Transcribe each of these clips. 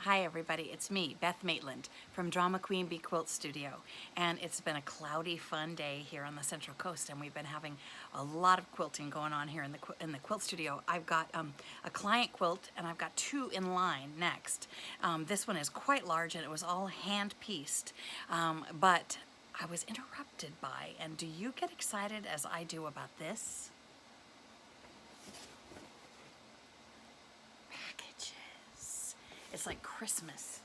Hi everybody, it's me, Beth Maitland from Drama Queen Bee Quilt Studio, and it's been a cloudy, fun day here on the Central Coast, and we've been having a lot of quilting going on here in the quilt studio. I've got a client quilt, and I've got two in line next. This one is quite large, and it was all hand-pieced, but I was interrupted by, and do you get excited as I do about this? It's like Christmas,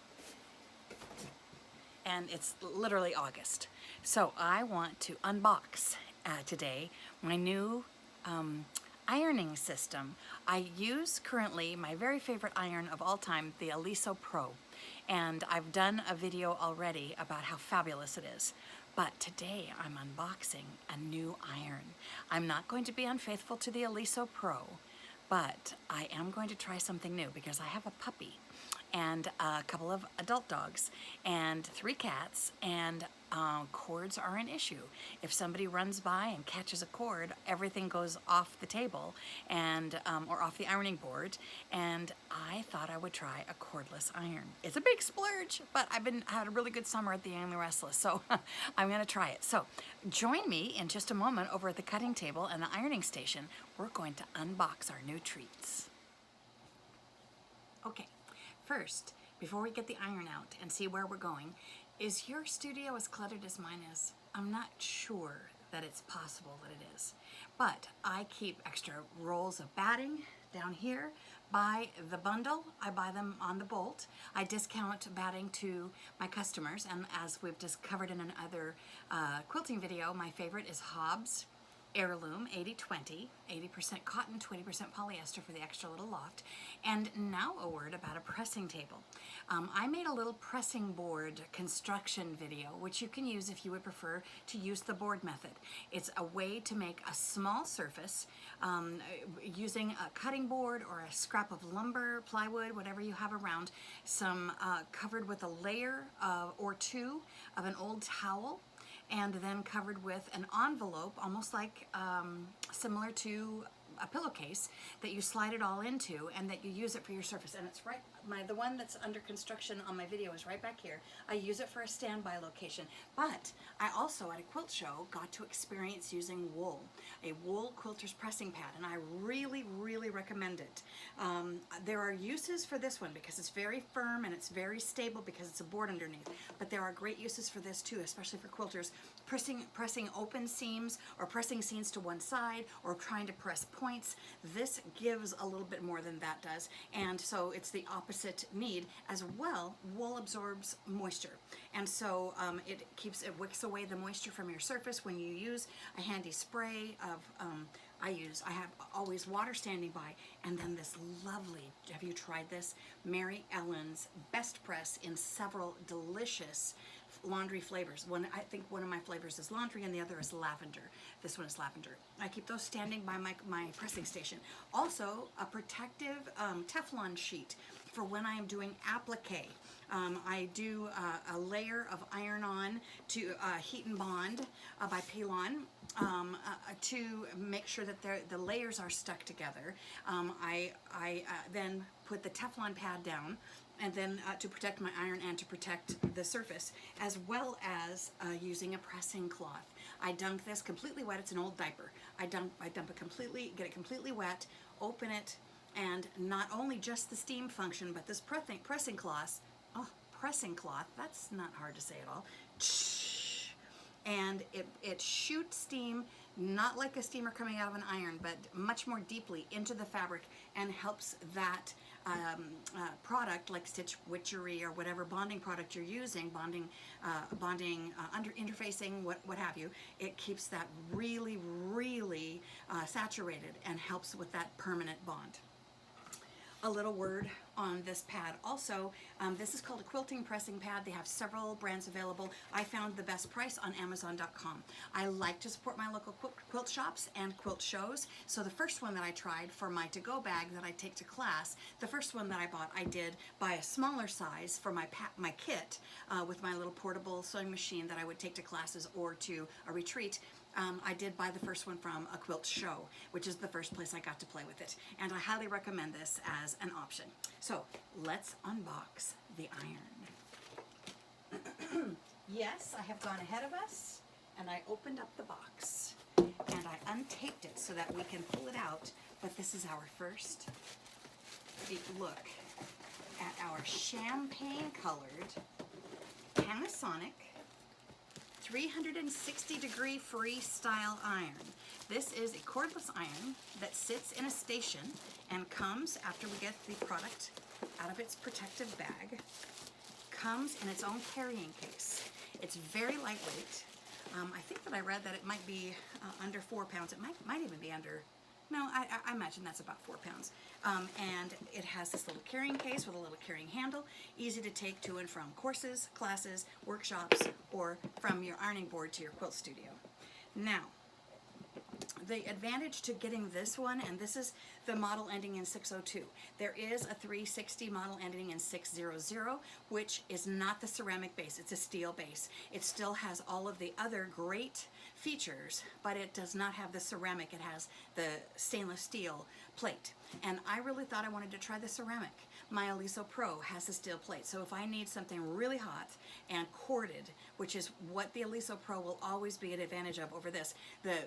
and it's literally August. So I want to unbox today my new ironing system. I use currently my very favorite iron of all time, the Aliso Pro, and I've done a video already about how fabulous it is. But today I'm unboxing a new iron. I'm not going to be unfaithful to the Aliso Pro, but I am going to try something new because I have a puppy and a couple of adult dogs and 3 cats, and cords are an issue. If somebody runs by and catches a cord, everything goes off the table and or off the ironing board, and I thought I would try a cordless iron. It's a big splurge, but I had a really good summer at the Young and the Restless, so I'm gonna try it. So join me in just a moment over at the cutting table and the ironing station. We're going to unbox our new treats. Okay. First, before we get the iron out and see where we're going, is your studio as cluttered as mine is? I'm not sure that it's possible that it is, but I keep extra rolls of batting down here by the bundle. I buy them on the bolt. I discount batting to my customers, and as we've just covered in another quilting video, my favorite is Hobbs Heirloom 80-20, 80% cotton, 20% polyester for the extra little loft. And now a word about a pressing table. I made a little pressing board construction video, which you can use if you would prefer to use the board method. It's a way to make a small surface using a cutting board or a scrap of lumber, plywood, whatever you have around, some covered with a layer or two of an old towel, and then covered with an envelope, almost like similar to a pillowcase, that you slide it all into and that you use it for your surface. And it's right, the one that's under construction on my video is right back here. I use it for a standby location. But I also, at a quilt show, got to experience using wool, a wool quilter's pressing pad, and I really, really recommend it. There are uses for this one because it's very firm and it's very stable because it's a board underneath, but there are great uses for this too, especially for quilters pressing open seams or pressing seams to one side or trying to press points. This gives a little bit more than that does, and so it's the opposite need. As well, wool absorbs moisture, and so it wicks away the moisture from your surface when you use a handy spray of I have always water standing by, and then this lovely, have you tried this? Mary Ellen's Best Press in several delicious laundry flavors. I think one of my flavors is laundry and the other is lavender. This one is lavender. I keep those standing by my pressing station. Also, a protective Teflon sheet for when I am doing applique. I do a layer of iron-on to heat and bond by Pelon to make sure that the layers are stuck together. I then put the Teflon pad down, and then to protect my iron and to protect the surface, as well as using a pressing cloth. I dunk this completely wet. It's an old diaper. I dump it completely, get it completely wet, open it, and not only just the steam function, but this pressing cloth, that's not hard to say at all, and it shoots steam, not like a steamer coming out of an iron, but much more deeply into the fabric, and helps that product, like stitch witchery or whatever bonding product you're using, bonding interfacing, what have you. It keeps that really, really saturated and helps with that permanent bond. A little word on this pad. Also, this is called a quilting pressing pad. They have several brands available. I found the best price on Amazon.com. I like to support my local quilt shops and quilt shows. So the first one that I tried for my to-go bag that I take to class, the first one that I bought, I did buy a smaller size for my kit with my little portable sewing machine that I would take to classes or to a retreat. I did buy the first one from a quilt show, which is the first place I got to play with it. And I highly recommend this as an option. So let's unbox the iron. Yes, I have gone ahead of us, and I opened up the box and I untaped it so that we can pull it out. But this is our first look at our champagne colored Panasonic 360-degree freestyle iron. This is a cordless iron that sits in a station and comes, after we get the product out of its protective bag, comes in its own carrying case. It's very lightweight. I think that I read that it might be under 4 pounds. It might even be under, no, I imagine that's about 4 pounds. And it has this little carrying case with a little carrying handle, easy to take to and from courses, classes, workshops, or from your ironing board to your quilt studio. Now, the advantage to getting this one, and this is the model ending in 602. There is a 360 model ending in 600, which is not the ceramic base, it's a steel base. It still has all of the other great features, but it does not have the ceramic. It has the stainless steel plate. And I really thought I wanted to try the ceramic. My Aliso Pro has the steel plate, so if I need something really hot and corded, which is what the Aliso Pro will always be an advantage of over this, the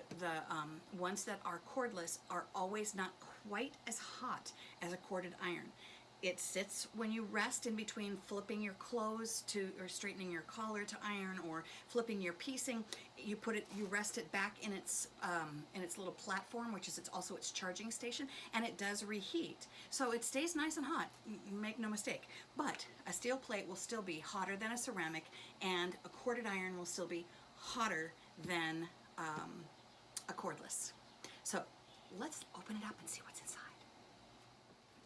ones that are cordless are always not quite as hot as a corded iron. It sits when you rest in between flipping your clothes to, or straightening your collar to iron, or flipping your piecing. You rest it back in its little platform, which is also its charging station, and it does reheat. So it stays nice and hot, make no mistake. But a steel plate will still be hotter than a ceramic, and a corded iron will still be hotter than a cordless. So let's open it up and see what's inside.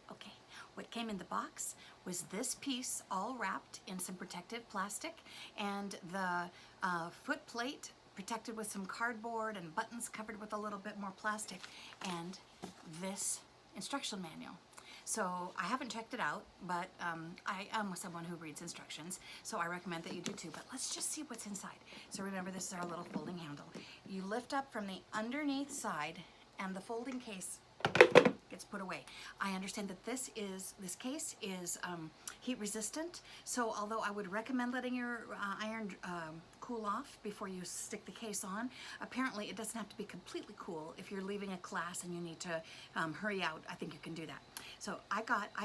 Okay. What came in the box was this piece all wrapped in some protective plastic, and the foot plate protected with some cardboard and buttons covered with a little bit more plastic, and this instruction manual. So I haven't checked it out, but I am someone who reads instructions, so I recommend that you do too. But let's just see what's inside. So remember, this is our little folding handle. You lift up from the underneath side, and the folding case gets put away. I understand that this case is heat resistant, so although I would recommend letting your iron cool off before you stick the case on, apparently it doesn't have to be completely cool. If you're leaving a class and you need to hurry out, I think you can do that. So I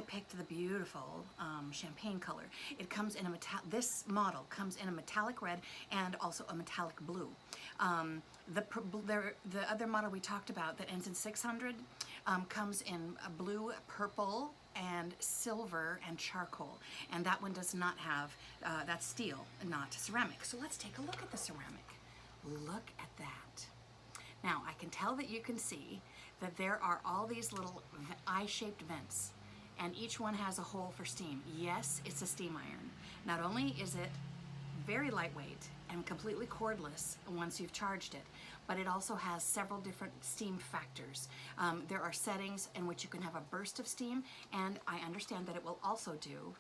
picked the beautiful champagne color. It comes in a this model comes in a metallic red and also a metallic blue. The other model we talked about that ends in 600 comes in a blue, purple, and silver and charcoal, and that one does not have, that's steel, not ceramic. So let's take a look at the ceramic. Look at that. Now I can tell that you can see that there are all these little eye-shaped vents, and each one has a hole for steam. Yes, it's a steam iron. Not only is it very lightweight and completely cordless once you've charged it, but it also has several different steam factors. There are settings in which you can have a burst of steam, and I understand that it will also do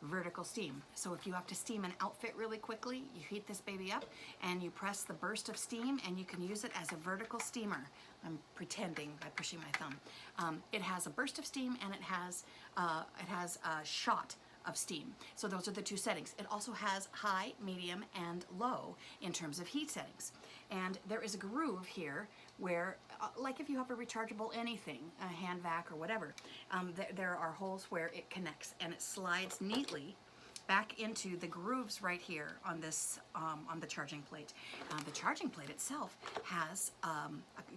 vertical steam. So if you have to steam an outfit really quickly, you heat this baby up and you press the burst of steam, and you can use it as a vertical steamer. I'm pretending by pushing my thumb. It has a burst of steam, and it has a shot of steam. So those are the two settings. It also has high, medium, and low in terms of heat settings. And there is a groove here where, like if you have a rechargeable anything, a hand vac or whatever, there are holes where it connects, and it slides neatly back into the grooves right here on this on the charging plate. The charging plate itself has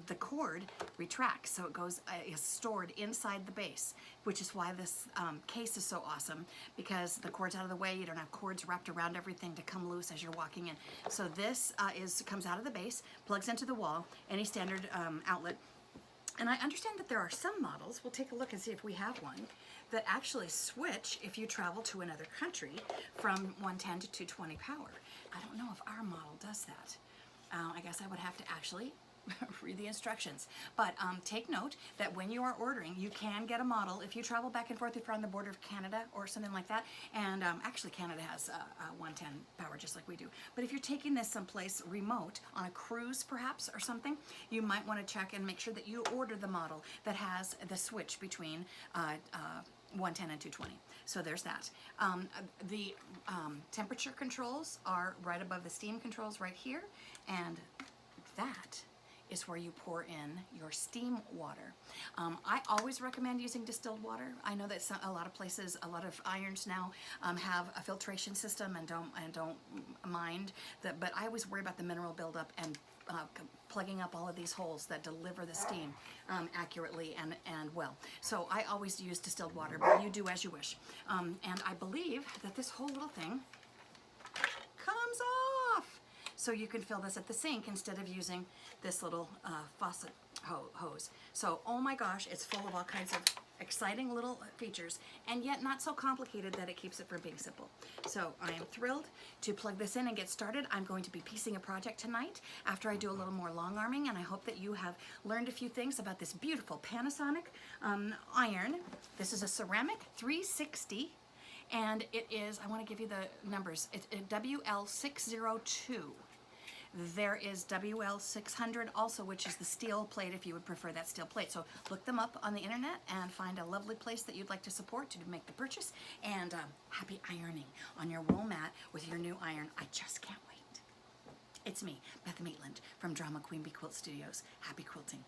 the cord retracts, so it goes is stored inside the base, which is why this case is so awesome, because the cord's out of the way. You don't have cords wrapped around everything to come loose as you're walking in. So this comes out of the base, plugs into the wall, any standard outlet. And I understand that there are some models, we'll take a look and see if we have one, that actually switch if you travel to another country from 110 to 220 power. I don't know if our model does that. I guess I would have to actually read the instructions. But take note that when you are ordering, you can get a model if you travel back and forth, if you're on the border of Canada or something like that. And actually Canada has 110 power just like we do. But if you're taking this someplace remote, on a cruise perhaps or something, you might want to check and make sure that you order the model that has the switch between 110 and 220. So there's that. The temperature controls are right above the steam controls right here, and that is where you pour in your steam water. I always recommend using distilled water. I know that a lot of places, a lot of irons now have a filtration system and don't mind that, but I always worry about the mineral buildup and plugging up all of these holes that deliver the steam accurately and well. So I always use distilled water, but you do as you wish. And I believe that this whole little thing comes off. So you can fill this at the sink instead of using this little faucet hose. So, oh my gosh, it's full of all kinds of exciting little features, and yet not so complicated that it keeps it from being simple. So I am thrilled to plug this in and get started. I'm going to be piecing a project tonight after I do a little more long arming, and I hope that you have learned a few things about this beautiful Panasonic iron. This is a ceramic 360, and it is, I want to give you the numbers, it's WL602. There is WL600 also, which is the steel plate if you would prefer that steel plate. So look them up on the internet and find a lovely place that you'd like to support to make the purchase. And happy ironing on your wool mat with your new iron. I just can't wait. It's me, Beth Maitland from Drama Queen Bee Quilt Studios. Happy quilting.